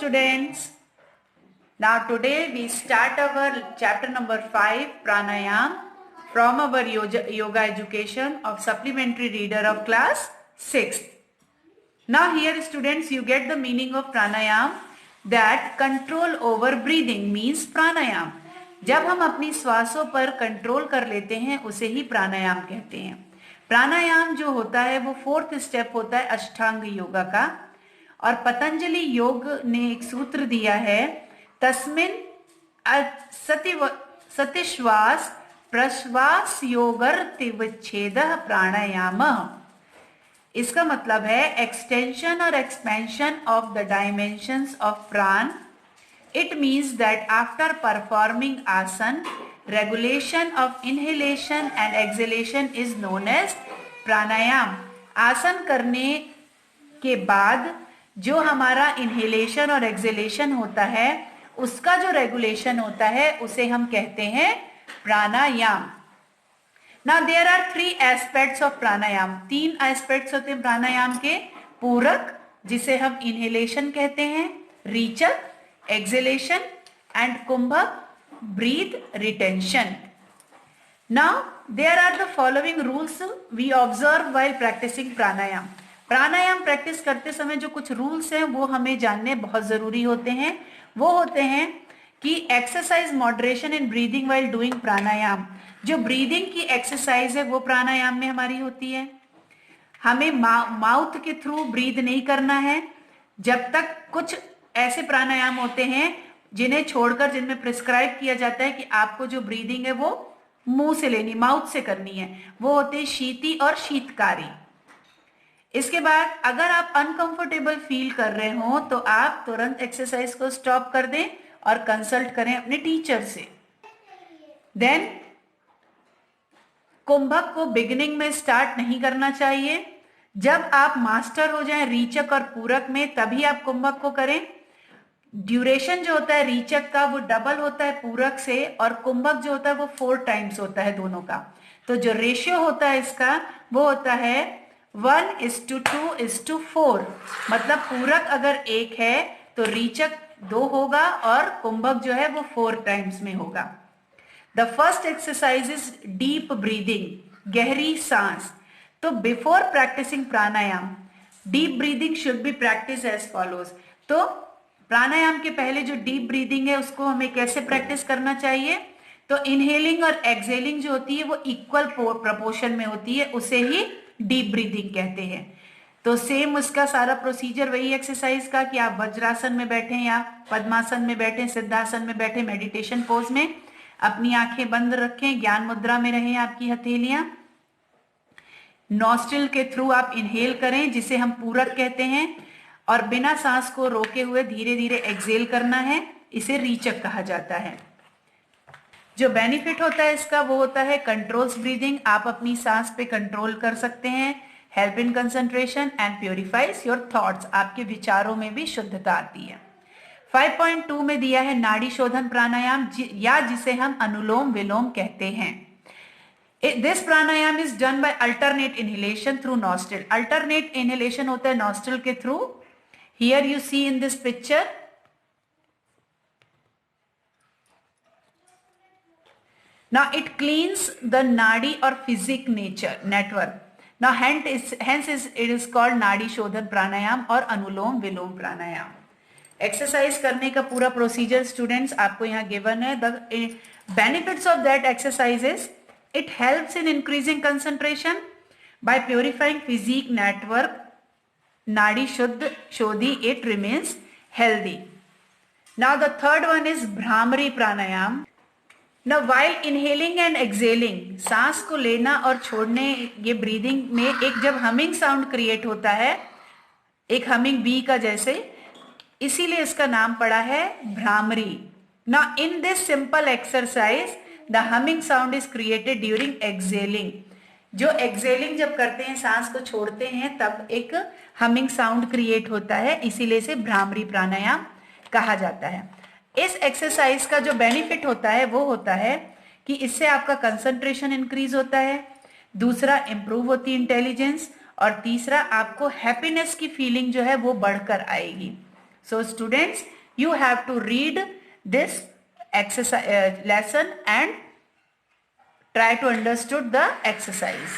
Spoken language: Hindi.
students. Now today we start our chapter number 5 pranayam from our yoga education of supplementary reader of class 6th. Now here students you get the meaning of pranayam that control over breathing means pranayam. जब हम अपनी श्वासों पर कंट्रोल कर लेते हैं उसे ही प्राणायाम कहते हैं। प्राणायाम जो होता है वो 4th स्टेप होता है अष्टांग योगा का। और पतंजलि योग ने एक सूत्र दिया है तस्मिन सतिश्वास प्रश्वास योगर्तिविच्छेदः प्राणायाम। इसका मतलब है एक्सटेंशन और expansion of the dimensions of प्राण। It means that after performing asan, regulation of inhalation and exhalation is known as pranayam. आसन करने के बाद जो हमारा इनहेलेशन और एक्सहेलेशन होता है उसका जो रेगुलेशन होता है उसे हम कहते हैं प्राणायाम। Now there are 3 aspects of pranayama. 3 aspects होते हैं प्राणायाम के। पूरक जिसे हम इनहेलेशन कहते हैं, रीचक exhalation and kumbhak breathe retention. Now there are the following rules we observe while practicing pranayam. Pranayama practice करते समय जो कुछ रूल्स हैं वो हमें जानने बहुत जरूरी होते हैं। वो होते हैं कि exercise moderation in breathing while doing pranayama. जो ब्रीदिंग की एक्सरसाइज है वो प्राणायाम में हमारी होती है। हमें माउथ के थ्रू ब्रीद नहीं करना है। जब तक कुछ ऐसे प्राणायाम होते हैं जिन्हें छोड़कर जिनमें प्रिस्क्राइब किया जाता है कि आपको जो ब्रीदिंग है वो मुंह से लेनी, माउथ से करनी है, वो होते हैं शीती और शीतकारी। इसके बाद अगर आप अनकंफर्टेबल फील कर रहे हो तो आप तुरंत एक्सरसाइज को स्टॉप कर दें और कंसल्ट करें अपने टीचर से। देन कुंभक को बिगिनिंग में स्टार्ट नहीं करना चाहिए। जब आप मास्टर हो जाएं रीचक और पूरक में तभी आप कुंभक को करें। ड्यूरेशन जो होता है रीचक का वो डबल होता है पूरक से, और कुंभक जो होता है वो 4 टाइम्स होता है दोनों का। तो जो रेशियो होता है इसका वो होता है 1:2:4। मतलब पूरक अगर 1 है तो रीचक 2 होगा और कुंभक जो है वो 4 टाइम्स में होगा। The first exercise is deep breathing, गहरी सांस। तो before practicing pranayama deep breathing should be practice as follows. तो प्राणायाम के पहले जो डीप ब्रीदिंग है उसको हमें कैसे प्रैक्टिस करना चाहिए? तो इनहेलिंग और एक्सहेलिंग जो होती है वो इक्वल प्रोपोर्शन में होती है, उसे ही डीप ब्रीदिंग कहते हैं। तो सेम उसका सारा प्रोसीजर वही एक्सरसाइज का कि आप वज्रासन में बैठे या पद्मासन में बैठे, सिद्धासन में बैठे, मेडिटेशन पोज में अपनी आंखें बंद रखें, ज्ञान मुद्रा में रहें आपकी हथेलियां। नॉस्ट्रिल के थ्रू आप इनहेल करें जिसे हम पूरक कहते हैं, और बिना सांस को रोके हुए धीरे धीरे एक्सहेल करना है, इसे रीचक कहा जाता है। जो बेनिफिट होता है इसका वो होता है कंट्रोल्स ब्रीदिंग। आप अपनी सांस पे कंट्रोल कर सकते हैं, help in concentration and purifiers your thoughts. आपके विचारों में भी शुद्धता आती है। 5.2 में दिया है नाड़ी शोधन प्राणायाम या जिसे हम अनुलोम विलोम कहते हैं। This pranayam is done by alternate inhalation through nostril. Alternate inhalation होता है nostril के through. Here you see in this picture. Now it cleans the nadi or physic nature network. Now hence it is called nadi shodhan pranayam और अनुलोम विलोम प्राणायाम। एक्सरसाइज करने का पूरा प्रोसीजर स्टूडेंट्स आपको यहाँ गिवन है। The benefits of that exercise is it helps in increasing concentration by purifying physique network. Nadi shodhi, it remains healthy. Now the third one is Bhramari pranayam. Now while inhaling and exhaling, सांस को लेना और छोड़ने, ये ब्रीदिंग में एक जब हमिंग साउंड क्रिएट होता है, एक हमिंग बी का जैसे, इसीलिए इसका नाम पड़ा है bhramari. Now in this simple exercise the humming sound is created during exhaling. जो exhaling जब करते हैं, सांस को छोड़ते हैं, तब एक humming sound create होता है, इसीलिए इसे भ्रामरी प्राणायाम कहा जाता है। इस एक्सरसाइज का जो बेनिफिट होता है वो होता है कि इससे आपका कंसंट्रेशन इंक्रीज होता है, दूसरा इंप्रूव होती इंटेलिजेंस, और तीसरा आपको हैप्पीनेस की फीलिंग जो है वो बढ़कर आएगी। So students, you have to read this exercise lesson and try to understood the exercise.